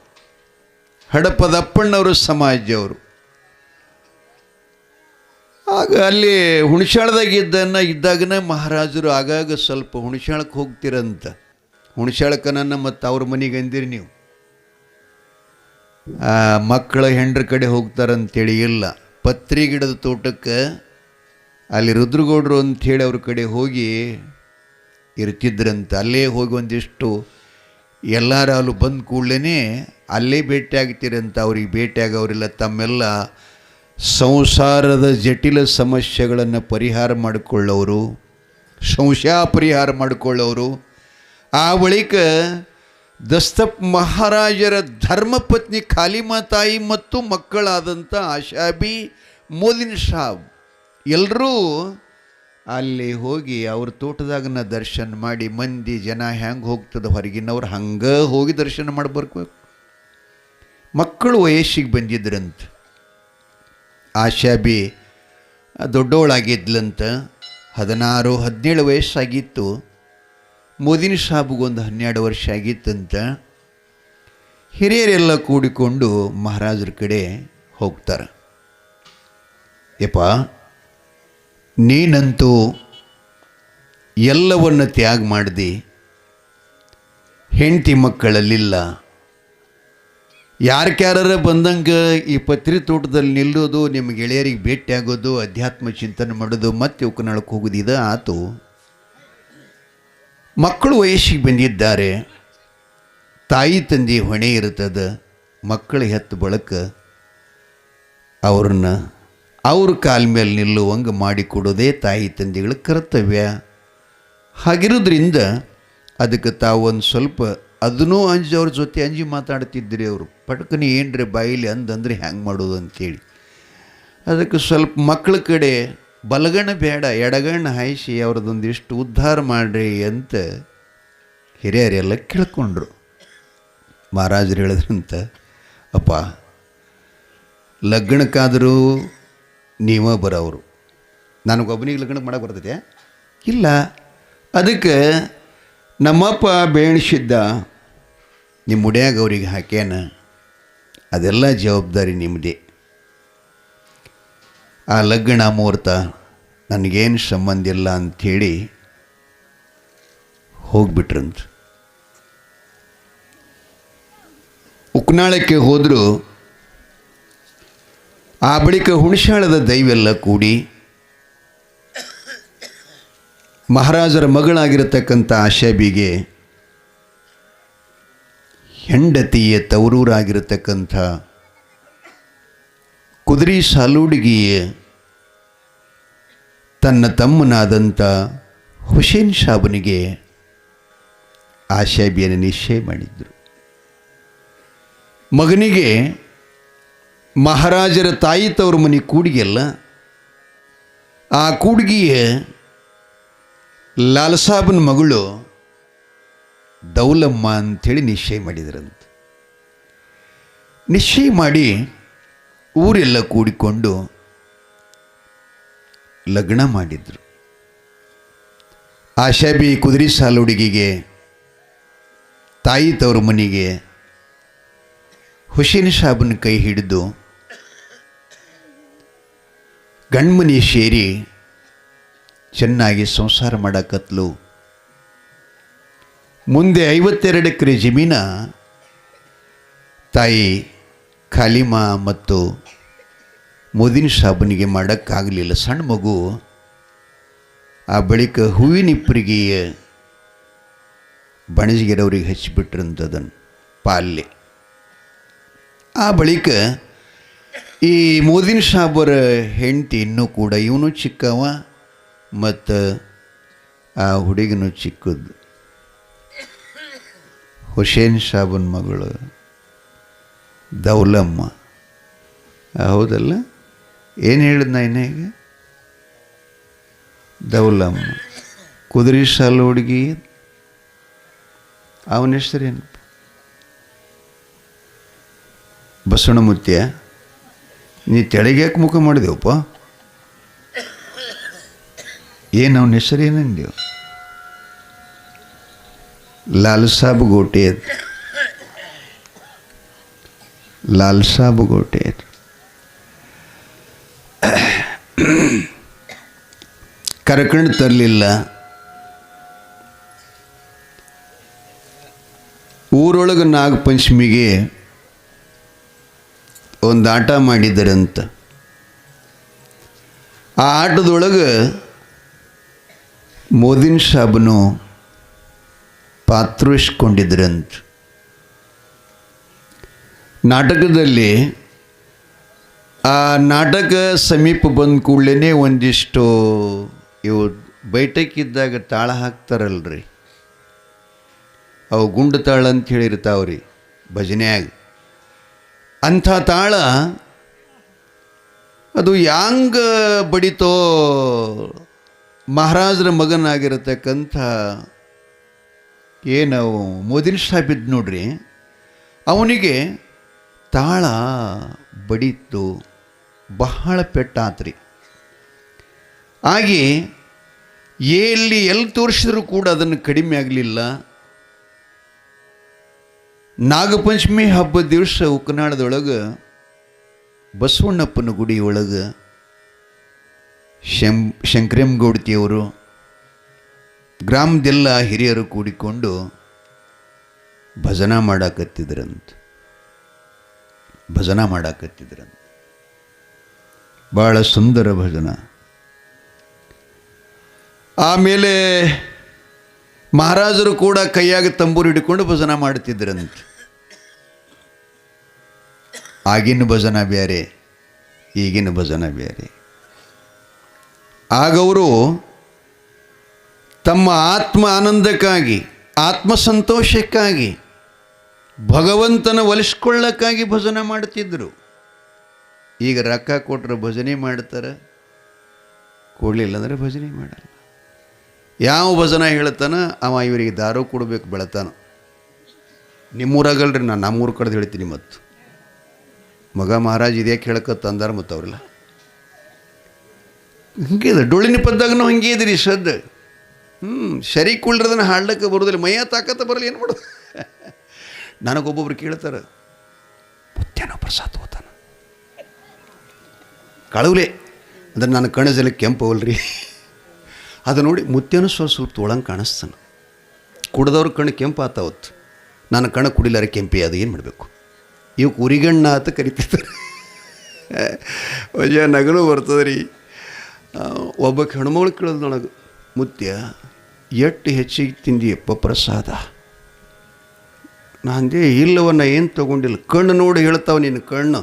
ಹಡಪದ ಅಪ್ಪಣ್ಣವರು ಸಮಾಜದವರು. ಆಗ ಅಲ್ಲಿ ಹುಣಸಾಳದಾಗ ಇದ್ದಾಗನ ಮಹಾರಾಜರು ಆಗಾಗ ಸ್ವಲ್ಪ ಹುಣಸಾಳಕ್ಕೆ ಹೋಗ್ತಿರಂತ. ಹುಣಸಾಳಕ್ಕನನ್ನ ಮತ್ತು ಅವ್ರ ಮನೆಗೆ ಅಂದಿರಿ ನೀವು, ಮಕ್ಕಳ ಹೆಂಡ್ರ ಕಡೆ ಹೋಗ್ತಾರಂತೇಳಿ ಇಲ್ಲ. ಪತ್ರಿ ಗಿಡದ ತೋಟಕ್ಕೆ ಅಲ್ಲಿ ರುದ್ರಗೌಡರು ಅಂಥೇಳಿ ಅವ್ರ ಕಡೆ ಹೋಗಿ ಇರ್ತಿದ್ರಂತ. ಅಲ್ಲೇ ಹೋಗಿ ಒಂದಿಷ್ಟು ಎಲ್ಲರೂ ಅಲ್ಲಿ ಬಂದ ಕೂಡಲೇ ಅಲ್ಲೇ ಭೇಟಿಯಾಗ್ತಿರಂತ. ಅವ್ರಿಗೆ ಭೇಟಿಯಾಗವರೆಲ್ಲ ತಮ್ಮೆಲ್ಲ ಸಂಸಾರದ ಜಟಿಲ ಸಮಸ್ಯೆಗಳನ್ನು ಪರಿಹಾರ ಮಾಡಿಕೊಳ್ಳೋರು, ಸಂಶಯ ಪರಿಹಾರ ಮಾಡಿಕೊಳ್ಳೋರು. ಆ ಬಳಿಕ ದಸ್ತಪ್ ಮಹಾರಾಜರ ಧರ್ಮಪತ್ನಿ ಖಾಲಿಮಾ ತಾಯಿ ಮತ್ತು ಮಕ್ಕಳಾದಂಥ ಆಶಾಬಿ, ಮೋದಿನ್ ಸಾಬ್ ಎಲ್ಲರೂ ಅಲ್ಲಿ ಹೋಗಿ ಅವ್ರ ತೋಟದಾಗನ ದರ್ಶನ ಮಾಡಿ, ಮಂದಿ ಜನ ಹೆಂಗೆ ಹೋಗ್ತದೆ ಹೊರಗಿನವ್ರು ಹಂಗೆ ಹೋಗಿ ದರ್ಶನ ಮಾಡಿ ಬರ್ಬೇಕು. ಮಕ್ಕಳು ವಯಸ್ಸಿಗೆ ಬಂದಿದ್ರಂತ. ಆಶಾಬಿ ದೊಡ್ಡವಳಾಗಿದ್ಲಂತ. 16-17 ವಯಸ್ಸಾಗಿತ್ತು. ಮೋದಿನ ಸಾಬ್ಗೊಂದು 12 ವರ್ಷ ಆಗಿತ್ತಂತ. ಹಿರಿಯರೆಲ್ಲ ಕೂಡಿಕೊಂಡು ಮಹಾರಾಜರ ಕಡೆ ಹೋಗ್ತಾರೆ. ಯಪ್ಪ, ನೀನಂತೂ ಎಲ್ಲವನ್ನು ತ್ಯಾಗ ಮಾಡಿದಿ, ಹೆಂಡತಿ ಮಕ್ಕಳಲ್ಲಿಲ್ಲ. ಯಾರ್ಯಾರ ಬಂದಂಗೆ ಈ ಪತ್ರಿ ತೋಟದಲ್ಲಿ ನಿಲ್ಲೋದು, ನಿಮ್ಮ ಗೆಳೆಯರಿಗೆ ಭೇಟಿ ಆಗೋದು, ಅಧ್ಯಾತ್ಮ ಚಿಂತನೆ ಮಾಡೋದು, ಮತ್ತೆ ಉಕ್ಕನಾಳಕ್ಕೆ ಹೋಗೋದು, ಇದು ಆತು. ಮಕ್ಕಳು ವಯಸ್ಸಿಗೆ ಬಂದಿದ್ದಾರೆ. ತಾಯಿ ತಂದೆ ಹೊಣೆ ಇರ್ತದೆ. ಮಕ್ಕಳ ಹೆತ್ತ ಬಳಕ ಅವ್ರನ್ನ ಅವ್ರ ಕಾಲ ಮೇಲೆ ನಿಲ್ಲುವಂಗೆ ಮಾಡಿಕೊಡೋದೇ ತಾಯಿ ತಂದೆಗಳ ಕರ್ತವ್ಯ. ಹಾಗಿರೋದ್ರಿಂದ ಅದಕ್ಕೆ ತಾವು ಒಂದು ಸ್ವಲ್ಪ ಅದನ್ನೂ ಅವ್ರ ಜೊತೆ ಅಂಜಿ ಮಾತಾಡ್ತಿದ್ರಿ ಅವರು. ಪಟ್ಕನಿ ಏನ್ರಿ ಬಾಯಿಲಿ ಅಂದಂದ್ರೆ ಹ್ಯಾಂಗೆ ಮಾಡೋದು ಅಂಥೇಳಿ ಅದಕ್ಕೆ ಸ್ವಲ್ಪ ಮಕ್ಕಳ ಕಡೆ ಬಲಗಣ್ಣ ಬೇಡ ಎಡಗಣ್ಣ ಹಾಯಿಸಿ ಅವ್ರದ್ದೊಂದಿಷ್ಟು ಉದ್ಧಾರ ಮಾಡ್ರಿ ಅಂತ ಹಿರಿಯರೆಲ್ಲ ಕೇಳ್ಕೊಂಡ್ರು. ಮಹಾರಾಜರು ಹೇಳಿದ್ರಂತ, ಅಪ್ಪ ಲಗ್ನಕ್ಕಾದರೂ ನೀವ ಬರೋರು, ನನಗೊಬ್ಬನಿಗೆ ಲಗ್ನಕ್ಕೆ ಮಾಡಕ್ಕೆ ಬರ್ತೈತೆ ಇಲ್ಲ, ಅದಕ್ಕೆ ನಮ್ಮಪ್ಪ ಬೇಣಿಸಿದ್ದ ನಿಮ್ಮ ಮುಡ್ಯಾಗ ಅವ್ರಿಗೆ ಹಾಕ್ಯಾನ, ಅದೆಲ್ಲ ಜವಾಬ್ದಾರಿ ನಿಮ್ಮದೇ. ಆ ಲಗ್ನ ಮುಹೂರ್ತ ನನಗೇನು ಸಂಬಂಧ ಇಲ್ಲ ಅಂಥೇಳಿ ಹೋಗ್ಬಿಟ್ರಂತ. ಉಕ್ನಾಳಕ್ಕೆ ಹೋದರೂ ಆ ಬಳಿಕ ಹುಣಸಾಳದ ದೈವೆಲ್ಲ ಕೂಡಿ ಮಹಾರಾಜರ ಮಗಳಾಗಿರತಕ್ಕಂಥ ಆಶಾಬಿಗೆ ಹೆಂಡತಿಯ ತವರೂರಾಗಿರತಕ್ಕಂಥ ಕುದುರೆ ಸಾಲೂಡಿಗೆಯ ತನ್ನ ತಮ್ಮನಾದಂಥ ಹುಸೇನ್ ಸಾಬನಿಗೆ ಆಶಾಬಿಯನ್ನು ನಿಶ್ಚಯ ಮಾಡಿದ್ರು. ಮಗನಿಗೆ ಮಹಾರಾಜರ ತಾಯಿ ತವರು ಮನೆ ಕೂಡಿಗೆಲ್ಲ ಆ ಕೂಡಿಗೆಯ ಲಾಲ್ಸಾಬನ ಮಗಳು ದೌಲಮ್ಮ ಅಂಥೇಳಿ ನಿಶ್ಚಯ ಮಾಡಿದ್ರಂತೆ. ನಿಶ್ಚಯ ಮಾಡಿ ಊರೆಲ್ಲ ಕೂಡಿಕೊಂಡು ಲಗ್ನ ಮಾಡಿದ್ರು. ಆಶಾಬಿ ಕುದುರೆ ಸಾಲುಡಿಗೆಗೆ ತಾಯಿ ತವರು ಮನೆಗೆ ಹುಸೇನ್ ಸಾಬನ ಕೈ ಹಿಡಿದು ಗಂಡ್ಮನಿ ಸೇರಿ ಚೆನ್ನಾಗಿ ಸಂಸಾರ ಮಾಡಕತ್ಲು. ಮುಂದೆ 52 ಎಕರೆ ಜಮೀನ ತಾಯಿ ಖಾಲಿಮಾ ಮತ್ತು ಮೋದಿನ ಸಾಬನಿಗೆ ಮಾಡೋಕ್ಕಾಗಲಿಲ್ಲ. ಸಣ್ಣ ಮಗು. ಆ ಬಳಿಕ ಹೂವಿನಿಪ್ಪರಿಗೆ ಬಣಜಿಗೆರವ್ರಿಗೆ ಹಚ್ಚಿಬಿಟ್ರಂಥದನ್ನು ಪಾಲ್ಯ. ಆ ಬಳಿಕ ಈ ಮೋದಿನ ಸಾಬರ ಹೆಂಡತಿ ಇನ್ನೂ ಕೂಡ ಇವನು ಚಿಕ್ಕವ ಮತ್ತು ಆ ಹುಡುಗನೂ ಚಿಕ್ಕದ್ದು. ಹುಸೇನ್ ಸಾಬನ ಮಗಳು ದೌಲಮ್ಮ. ಹೌದಲ್ಲ, ಏನು ಹೇಳಿದ್ನ ಈಗ? ದೌಲಮ್ಮ. ಕುದುರೆ ಸಾಲು ಹುಡುಗಿ ಅವನ ಹೆಸರೇನು? ಬಸವಣ್ಣಮುತ್ಯ. ನೀ ತೆಳಗೆ ಯಾಕೆ ಮುಖ ಮಾಡಿದೆವಪ್ಪ? ಏನು ಅವನ ಹೆಸರು ಏನಂದೇವು? ಲಾಲ್ ಸಾಬ್ ಗೋಟೆ. ಲಾಲ್ ಸಾಬ್ ಗೋಟೆ. ಕರ್ಕಂಡು ತರಲಿಲ್ಲ. ಊರೊಳಗೆ ನಾಗಪಂಚಮಿಗೆ ಒಂದು ಆಟ ಮಾಡಿದ್ದರಂತ. ಆ ಆಟದೊಳಗೆ ಮೋದಿನ ಸಾಬನು ಪಾತ್ರವಹಿಸ್ಕೊಂಡಿದ್ರಂತ. ನಾಟಕದಲ್ಲಿ ಆ ನಾಟಕ ಸಮೀಪ ಬಂದ ಕೂಡಲೇ ಒಂದಿಷ್ಟು ಇವು ಬೈಠಕ್ಕಿದ್ದಾಗ ತಾಳ ಹಾಕ್ತಾರಲ್ರಿ, ಅವು ಗುಂಡು ತಾಳ ಅಂತ ಹೇಳಿರ್ತಾವ್ರಿ ಭಜನ್ಯಾಗ. ಅಂಥ ತಾಳ ಅದು ಯಾಂಗ ಬಡಿತೋ ಮಹಾರಾಜರ ಮಗನಾಗಿರತಕ್ಕಂಥ ಏನವು ಮೋದಿನ ಸಾಬಿದ್ದು ನೋಡ್ರಿ, ಅವನಿಗೆ ತಾಳ ಬಡಿತು, ಬಹಳ ಪೆಟ್ಟಾತ್ರಿ. ಹಾಗೆ ಎಲ್ಲಿ ತೋರಿಸಿದ್ರು ಕೂಡ ಅದನ್ನು ಕಡಿಮೆ ಆಗಲಿಲ್ಲ. ನಾಗಪಂಚಮಿ ಹಬ್ಬದ ದಿವಸ ಉಕ್ಕನಾಳದೊಳಗೆ ಬಸವಣ್ಣಪ್ಪನ ಗುಡಿ ಒಳಗೆ ಶಂಕರಮ್ಮಗೌಡತಿಯವರು ಗ್ರಾಮದೆಲ್ಲ ಹಿರಿಯರು ಕೂಡಿಕೊಂಡು ಭಜನಾ ಮಾಡಾಕತ್ತಿದ್ರಂತ. ಭಾಳ ಸುಂದರ ಭಜನ. ಆಮೇಲೆ ಮಹಾರಾಜರು ಕೂಡ ಕೈಯಾಗ ತಂಬೂರು ಹಿಡ್ಕೊಂಡು ಭಜನ ಮಾಡ್ತಿದ್ರಂತ. ಆಗಿನ ಭಜನ ಬೇರೆ, ಈಗಿನ ಭಜನ ಬೇರೆ. ಆಗವರು ತಮ್ಮ ಆತ್ಮ ಆನಂದಕ್ಕಾಗಿ, ಆತ್ಮ ಸಂತೋಷಕ್ಕಾಗಿ, ಭಗವಂತನ ಒಲಿಸ್ಕೊಳ್ಳಕ್ಕಾಗಿ ಭಜನೆ ಮಾಡ್ತಿದ್ರು. ಈಗ ರೊಕ್ಕ ಕೊಟ್ಟರೆ ಭಜನೆ ಮಾಡ್ತಾರೆ, ಕೊಡಲಿಲ್ಲ ಅಂದರೆ ಭಜನೆ ಮಾಡಲ್ಲ. ಯಾವ ಭಜನೆ ಹೇಳ್ತಾನ ಅವ ಇವರಿಗೆ ದಾರು ಕೊಡಬೇಕು ಬೆಳತಾನ. ನಿಮ್ಮೂರಾಗಲ್ರಿ, ನಾನು ನಮ್ಮೂರು ಕಡ್ದು ಹೇಳ್ತೀನಿ. ಮತ್ತು ಮಗ ಮಹಾರಾಜ್ ಇದ್ಯಾಕೆ ಹೇಳಕತ್ತ ಅಂದಾರ ಮತ್ತು ಅವ್ರಲ್ಲ ಹಂಗೆ ಇದೆ. ಡೊಳ್ಳಿನ ಪದ್ದಾಗ ನಾವು ಹಂಗೆ ಇದ್ರಿ ಶ್ರದ್ಧೆ. ಶರಿ ಕುಳ್ರದನ್ನು ಹಾಡ್ಲಿಕ್ಕೆ ಬರೋದಿಲ್ಲ, ಮೈಯ ತಾಕತ್ತ ಬರಲ್ಲ, ಏನು ಮಾಡೋದು? ನನಗೊಬ್ಬೊಬ್ರು ಕೇಳ್ತಾರೆ, ಮುತ್ಯಾನ ಪ್ರಸಾದ್ ಹೋತಾನ ಕಳವ್ಲೆ ಅಂದ್ರೆ ನನ್ನ ಕಣಜಲ್ಲಿ ಕೆಂಪು ಅವಲ್ರಿ. ಅದು ನೋಡಿ ಮುತ್ಯಾನು ಸ್ವಲ್ಪ ತೊಳಂಗೆ ಕಾಣಿಸ್ತಾನೆ. ಕುಡ್ದವ್ರ ಕಣ್ಣು ಕೆಂಪು ಆತಾವತ್ತು, ನನ್ನ ಕಣ್ಣು ಕುಡಿಲಾರ ಕೆಂಪಿ. ಅದು ಏನು ಮಾಡಬೇಕು? ಇವಕ್ಕೆ ಉರಿಗಣ್ಣ ಅಂತ ಕರಿತಿರ್ತಾರೆ. ವಜ ನಗಲು ಬರ್ತದೆ ರೀ. ಒಬ್ಬ ಹೆಣ್ಮಗಳು ಕೇಳೋದು ನನಗೆ, ಮುತ್ಯ ಎಷ್ಟು ಹೆಚ್ಚಿಗೆ ತಿಂದಿಯಪ್ಪ ಪ್ರಸಾದ? ನಾಂದೇ ಇಲ್ಲವನ್ನ ಏನು ತೊಗೊಂಡಿಲ್ಲ. ಕಣ್ಣು ನೋಡಿ ಹೇಳ್ತಾವ, ನಿನ್ನ ಕಣ್ಣು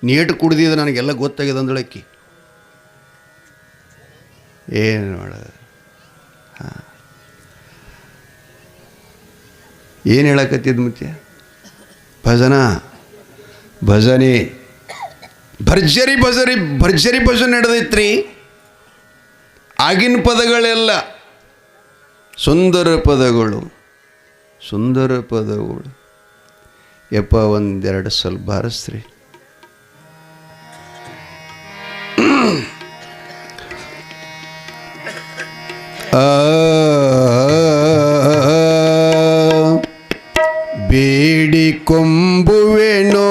ನೀಟು ಕುಡ್ದಿದ್ದು ನನಗೆಲ್ಲ ಗೊತ್ತಾಗಿದೆ ಅಂದಳಕ್ಕಿ. ಏನು ಮಾಡ, ಏನು ಹೇಳಕತ್ತಿದ್ದು ಮುತ್ಯ? ಭಜನೆ ಭರ್ಜರಿ ಭಜನೆ ನಡೆದೈತ್ರಿ. ಆಗಿನ ಪದಗಳೆಲ್ಲ ಸುಂದರ ಪದಗಳು. ಯಪ್ಪ ಒಂದೆರಡು ಸ್ವಲ್ಪ ಬಾರಿಸ್ರಿ. ಬೇಡಿಕೊಂಬುವೆನೋ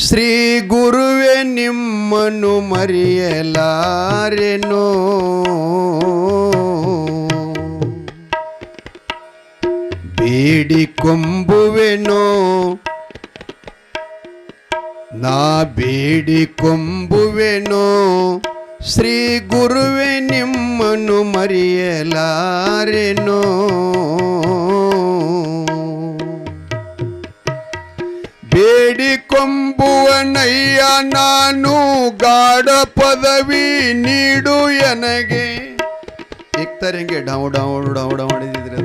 ಶ್ರೀ ಗುರುವೆ ನಿಮ್ಮನ್ನು ಮರೆಯಲಾರೆನೋ. ಬೇಡಿಕೊಂಬುವೆನೋ ನಾ ಬೇಡಿಕೊಂಬುವೆನೋ ಶ್ರೀ ಗುರುವೆ ನಿಮ್ಮನ್ನು ಮರೆಯಲಾರೆನೋ. ಬೇಡಿಕೊಂಬುವನಯ್ಯ ನಾನು ಗಾಢ ಪದವಿ ನೀಡು ಎನಗೆ. ಇಕ್ತಾರೆ ಹಿಂಗೆ ಡಾವು ಡಾವು ಡಾವು ಡಾವು ಮಾಡಿದ್ರೆ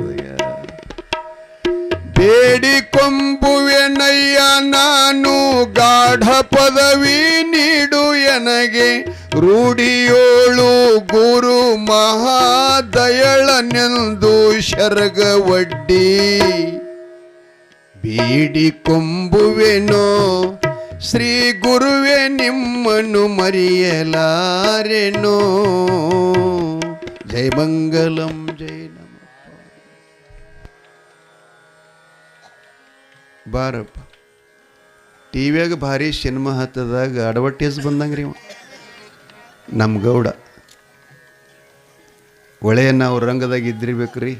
ಬೇಡಿಕೊಂಬುವೆನಯ್ಯ ನಾನು ಗಾಢ ಪದವಿ ನೀಡು ಎನಗೆ. ರೂಢಿಯೋಳು ಗುರು ಮಹಾದಯಳನೆಂದು ಶರ್ಗವಡ್ಡಿ. ಬೇಡಿಕೊಂಬುವೆನೋ ಶ್ರೀ ಗುರುವೆ ನಿಮ್ಮನ್ನು ಮರೆಯಲಾರೆನೋ. ಜಯ ಮಂಗಲಂ ಜಯ ನಮ. ಬಾರಪ್ಪ, ಟಿವಿಯಾಗ ಭಾರಿ ಸಿನಿಮಾ ಹತ್ತದಾಗ ಅಡ್ವರ್ಟೈಸ್ ಬಂದಂಗ್ರಿ ನಮ್ಮ ಗೌಡ. ಒಳ್ಳೆಯ ನಾವು ರಂಗದಾಗ ಇದ್ದಿರ್ಬೇಕ್ರಿ.